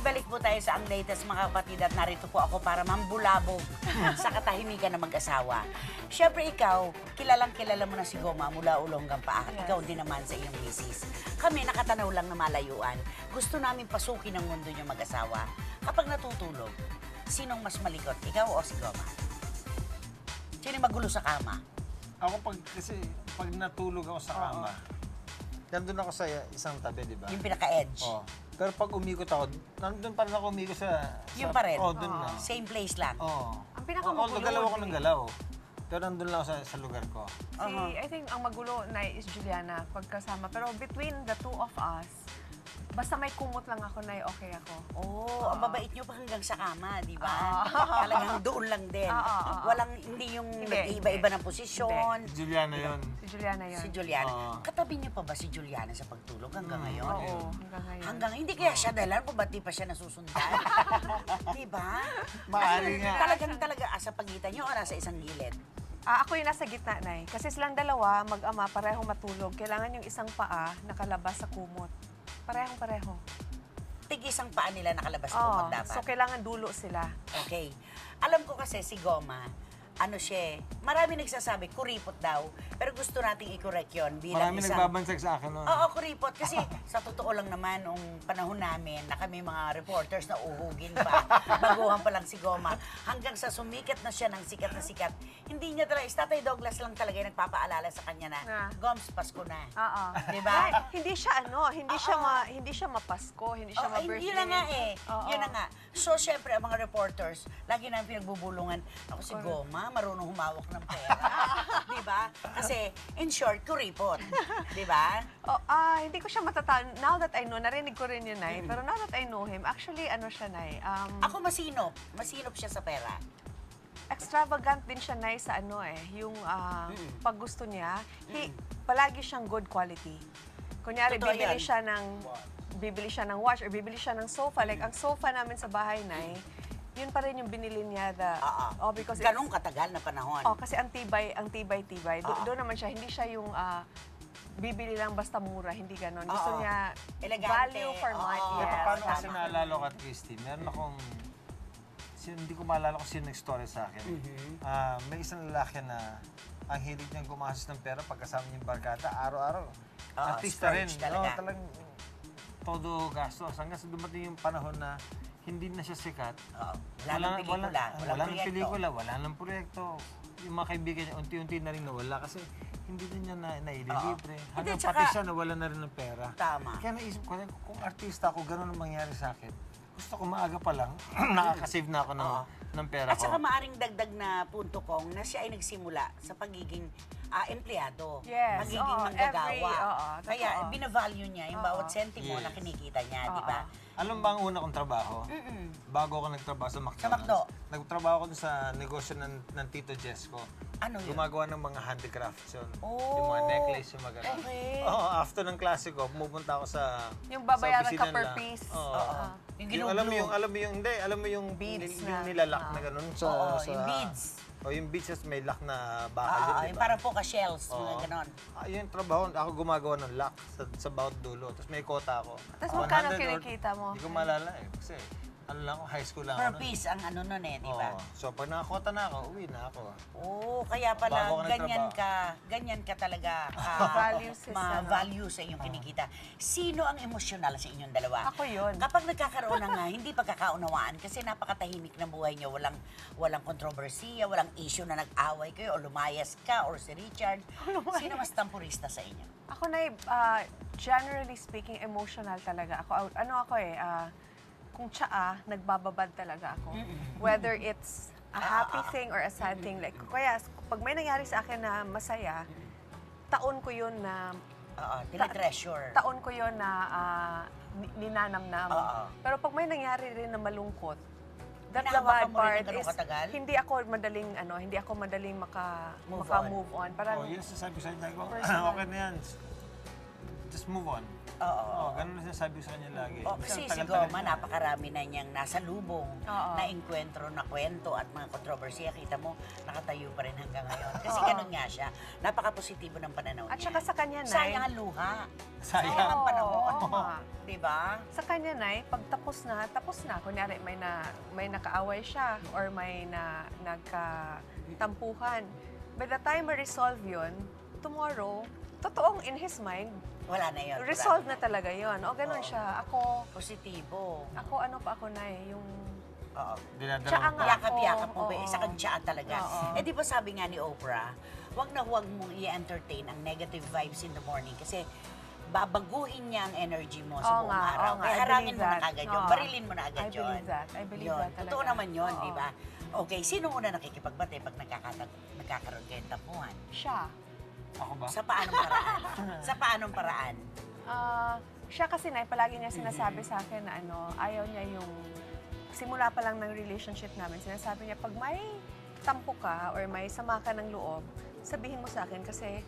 Balik po tayo sa ang latest mga kapatid at narito po ako para mambulabog sa katahimikan ng mag-asawa. Siyempre ikaw, kilalang kilala mo na si Goma mula ulo hanggang paa. Yes. Ikaw din naman sa iyong misis. Kami nakatanaw lang na malayuan. Gusto namin pasukin ang mundo niyo mag-asawa. Kapag natutulog, sinong mas malikot? Ikaw o si Goma? Sino magulo sa kama? Ako kasi pag natulog ako sa kama, nandun ako sa isang tabi, di ba? Yung pinaka-edge. Oo. Pero pag umikot ako, nandun pa rin ako umikot sa... Yung pa rin? Oo, dun na. Same place lang? Oo. Ang pinakamagulo, Although galaw ako ng galaw. Pero nandun lang ako sa lugar ko. I think ang magulo na is Juliana pagkasama. Pero between the two of us, basta may kumot lang ako na okay ako. Oh, ang babait nyo pa hanggang sa kama, di ba? Oo. Talagang doon lang din. Oo. Walang, hindi yung Hindi, iba-iba ng posisyon. Juliana yun. Si Juliana yun. Si Juliana. Oo. Katabi niyo pa ba si Juliana sa pagtulog hanggang ngayon? Oo, hanggang ngayon. Hindi kaya siya dahilan kung ba't di pa siya nasusundan. Di ba? Maaari nga. Talaga, sa pagitan niyo o nasa isang gilid? Ako yung nasa gitna, Nay. Kasi silang dalawa, mag-ama, parehong matulog. Kailangan yung isang paa nakalabas sa kumot. Parehong-pareho. Tig-isang paa nila nakalabas sa Oo, kumot dapat. so kailangan dulo sila. Okay. Alam ko kasi si Goma, ano siya, marami nagsasabi, kuripot daw. Pero gusto nating i-correct yun bilang Marami isang... nagbabansag sa akin nun. Oo, kuripot. Kasi sa totoo lang naman, nung panahon namin, na kami mga reporters na uhugin pa, baguhan pa lang si Goma, hanggang sa sumikat na siya ng sikat na sikat, hindi niya talaga, Tatay Douglas lang talaga yung nagpapaalala sa kanya na, Goms, Pasko na. Oo. Diba? Hindi siya hindi siya mapasko, hindi siya ma-birthday. Yun na nga eh. Oo. Yun na nga. So, syempre, ang mga reporters, lagi namin pinagbubulungan, ako si Goma, marunong humawak ng pera. Di ba? Kasi, in short, kuripot. Di ba? Hindi ko siya matatawag. Now that I know, narinig ko rin yun, Nay. Pero now that I know him, actually, ano siya, Nay? Ako masinop. Masinop siya sa pera. Extravagant din siya, Nay, sa ano yung pag gusto niya, palagi siyang good quality. Kunyari, Totoo bibili yan. siya ng watch or bibili siya ng sofa. Like, ang sofa namin sa bahay, Nay, yun pa rin yung binili niya. Because Ganong katagal na panahon. kasi ang tibay-tibay. Doon naman siya, hindi siya yung bibili lang basta mura, hindi ganon. Gusto niya Elegante. value for money. Oo. Yes, Paano kasi tama. naalala ko at Christy, meron akong... Hindi ko maalala kung sino nag-story sa akin. May isang lalaki na ang hilig niyang gumastos ng pera pagkasama niya yung barkada, araw-araw. Artista rin. splurge talaga. Talagang todo gastos. Hanggang sa dumating yung panahon na hindi na siya sikat. Wala ng pelikula. Wala ng pelikula, wala ng proyekto. Yung mga kaibigan niya, unti-unti na rin nawala kasi hindi din niya naililibre. Hanggang Hindi, pati siya nawala na rin ng pera. Tama. Kaya naisip ko, kung artista ako, gano'n ang mangyari sa akin. Gusto ko maaga pa lang, nakakasave na ako ng pera At saka maaring dagdag na punto kong na siya ay nagsimula sa pagiging empleyado. Yes, Pagiging oo, manggagawa. totoo. Kaya binavalue niya yung bawat sentimo na Yes. kinikita niya, di ba? Alam ba ang una kong trabaho? Bago ako nagtrabaho sa McDonald's. Sa McDo? Nagtrabaho ako dun sa negosyo ng Tito Jesko. Ano yun? Gumagawa ng mga handicrafts yun. Oh, Yung mga necklace, yung mga ganun. okay. After ng klase ko, pumupunta ako sa Yung babayaran sa ka opisina per nila. piece. Oo. Yung Alam mo ginuglo. yung, alam mo yung Beads yung na. nilalak na ganun sa... Oo, sa yung beads. yung beads tas may lock na bakal yun, di Yung ba? parang po ka-shells, mga Oo. ganon. Yung trabaho, ako gumagawa ng lock sa bawat dulo. Tapos may kota ako. Tapos magkano 100 or- kinikita mo? Hindi ko maalala eh. Kasi ano lang ako, high school lang Per ako. nun. piece ang ano nun eh, di ba? Oo. So pag nakakota na ako, uwi na ako. Oo, kaya pala Bago ako ganyan ka talaga Value system, ma-value sa inyong kinikita. Sino ang emosyonal sa inyong dalawa? Ako yun. Kapag nagkakaroon ng hindi pagkakaunawaan, kasi napakatahimik ng buhay niyo, walang kontrobersiya, walang issue na nag-away kayo, o lumayas ka, or si Richard. Sino mas tampurista sa inyo? Ako na generally speaking, emotional talaga. Kung tsaa, nagbababad talaga ako. Whether it's a happy thing or a sad thing. Like, kaya, pag may nangyari sa akin na masaya, taon ko yun na Tinitreasure. taon ko yun na ninanamnam. Oo. Pero pag may nangyari rin na malungkot, that's the Hinahawakan bad mo rin part ng ganun is katagal? hindi ako madaling Move maka-move on. Parang Yun sasabi sa inyo ko, Personal. okay na yan. just move on. Oo. Ganun na sinasabi ko sa kanya lagi. Kasi si Tagal-tagal Goma, na. napakarami na niyang nasa lubong Oo. na enkwentro na kwento at mga kontrobersiya. Kita mo, nakatayo pa rin hanggang ngayon. Kasi Oo. ganun nga siya. Napaka-positibo ng pananaw At niya. saka sa kanya, Nay. Sayang ang luha. Sayang. Sayang ang panahon. Oo nga. Diba? Sa kanya, Nay, pag tapos na. Kunyari, may nakaaway siya or may nagkatampuhan. By the time ma-resolve yun, tomorrow, totoong in his mind, Wala na yun. resolve na talaga yun. O, ganun siya. Positibo. Ano pa ako, Nay, yung... Oo. Dinadala Tsaka mo nga pa. Yakap-yakap mo ba? Oo. Isa kang tsaa talaga. Oo. Eh di ba sabi nga ni Oprah, wag na huwag mong i-entertain ang negative vibes in the morning kasi babaguhin niya ang energy mo sa Oo buong nga, araw. oo nga. Kaya I harangin believe mo na that. kagad yun. Oo. Barilin mo na agad I yun. believe that. I believe Yun. that talaga. Totoo naman yun, Oo. di ba? Okay, sino una nakikipagbate pag nagkakaroon kayo ng tampuhan? Siya. Ako ba? Sa paanong paraan? Sa paanong paraan? Siya kasi, Nay, palagi niya sinasabi sa akin na ayaw niya yung... Simula pa lang ng relationship namin, sinasabi niya, pag may tampo ka or may sama ka ng loob, sabihin mo sa akin kasi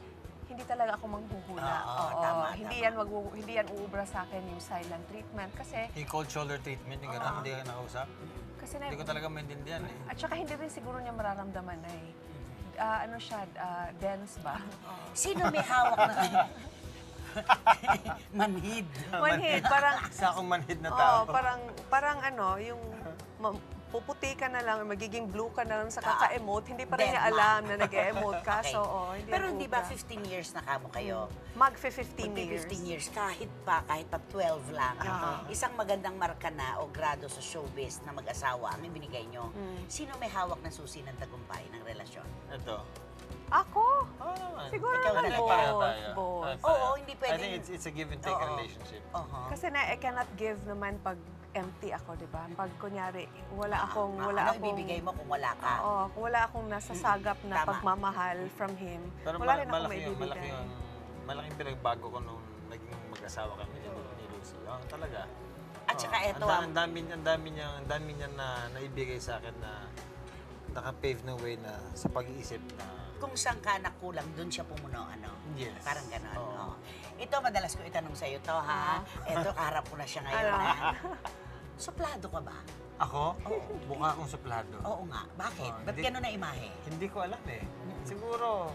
hindi talaga ako manghuhula. Oo, tama, Hindi yan uubra sa akin yung silent treatment kasi Yung cold shoulder treatment, yung gano'n, hindi ka nakausap. Nay, Hindi ko talaga maintindihan eh. at saka hindi rin siguro niya mararamdaman na dense ba? Sino may hawak na... Manhid. Manhid, parang Isa akong manhid na Oo, tao. parang yung puputi ka na lang, magiging blue ka na lang sa kaka-emote. Hindi pa rin niya Dead alam na nag-emote ka. Okay. So, hindi Pero yan hindi ba ubra. 15 years na kamo kayo? Mag-15 years. 15 years, kahit pa 12 lang, Oo. isang magandang marka na o grado sa showbiz na mag-asawa ang ibinigay nyo, Mm. sino may hawak na susi ng tagumpay ng relasyon? Ito. Ako? Oo naman. Siguro Ikaw naman talaga. Pareho both. tayo. both. Pareho Oo, tayo. hindi I pwedeng- think it's a give and take Oo. relationship. Kasi I cannot give naman pag empty ako, di ba? Pag kunyari, wala akong... ano ibibigay mo kung wala ka? Oo, kung wala akong nasasagap na Tama. pagmamahal from him, Pero wala rin ako malaki yung, maibibigay. malaking pinagbago ko nung naging mag-asawa kami ni Lucy. Talaga. At saka eto, Ang dami niya na naibigay sa akin na naka-pave ng way na sa pag-iisip na kung saan ka nakulang, dun siya pumuno, ano? Yes. Parang ganon. Oo. Oo. Ito, madalas ko itanong sa'yo to, ha? Ito, kaharap ko na siya ngayon, Ano? ha? Suplado ka ba? ako, mukha akong suplado. Oo nga. Bakit? Oo, Ba't hindi- gano'n na imahe? Hindi ko alam eh. Siguro,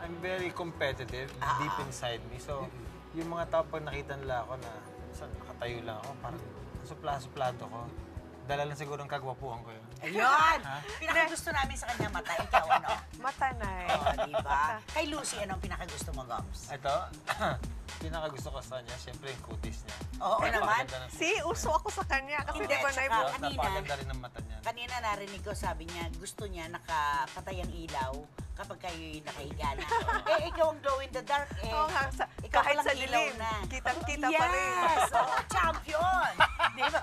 I'm very competitive deep inside me. So, yung mga tao pag nakita nila ako na saan nakatayo lang ako, parang suplado ko. Dala lang siguro ng kagwapuhan ko yun. Ayun! Pinakagusto namin sa kanya mata. Ikaw, ano? Matanay. Oo, di ba? Kay Lucy, anong pinakagusto mo, Goms? Ito, pinakagusto ko sa kanya, syempre yung kutis niya. Oo naman. Napakaganda ng- See, uso ako sa kanya. Kasi Hindi, di ba, tsaka- Nay, kanina- Napakaganda rin ng mata niya. Kanina narinig ko, sabi niya, gusto niya nakapatay ang ilaw kapag kayo'y nakahiga na. Eh, ikaw ang glow in the dark, eh. Oo nga, Ikaw kahit palang sa ilaw dilim, na. kitang-kita pa rin. Yes! Oo, champion! Di ba?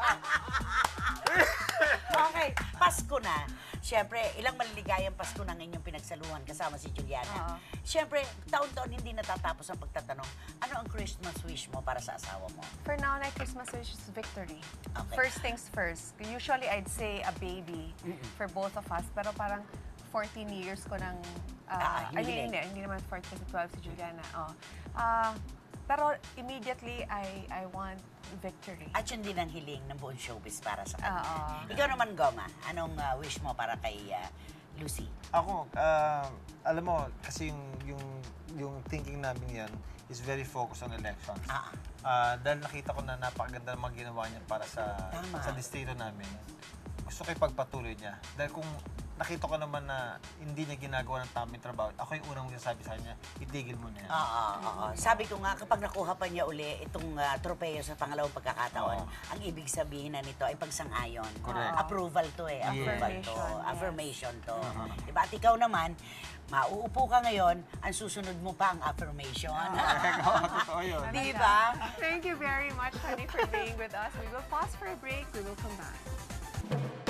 Okay, Pasko na. Siyempre, ilang maliligayang Pasko ng inyong pinagsaluhan kasama si Juliana. Oo. Siyempre, taon-taon hindi natatapos ang pagtatanong, ano ang Christmas wish mo para sa asawa mo? For now, Nay, Christmas wish is victory. Okay. First things first. Usually, I'd say a baby for both of us. Pero parang 14 years ko nang... hiling. hindi naman 14 kasi 12 si Juliana. Oh. Pero immediately, I want victory. At yun din ang hiling ng buong showbiz para sa kanya. Oo. Ikaw naman, Goma, anong wish mo para kay Lucy? Ako, alam mo, kasi yung thinking namin yan is very focused on elections. Dahil nakita ko na napakaganda ng mga ginawa niya para Tama. sa distrito namin. Gusto ko ipagpatuloy niya. Dahil kung nakita ko naman na hindi niya ginagawa ng tamang trabaho, ako yung unang magsasabi sa kanya, itigil mo na yan. Oo. Sabi ko nga, kapag nakuha pa niya uli itong tropeyo sa pangalawang pagkakataon, ang ibig sabihin na nito ay pagsang-ayon. Correct. Approval to eh. Approval to. Affirmation, yes. Affirmation to. Diba? At ikaw naman, mauupo ka ngayon, ang susunod mo pa ang affirmation. Totoo yun. Diba? Thank you very much, honey, for being with us. We will pause for a break. We will come back.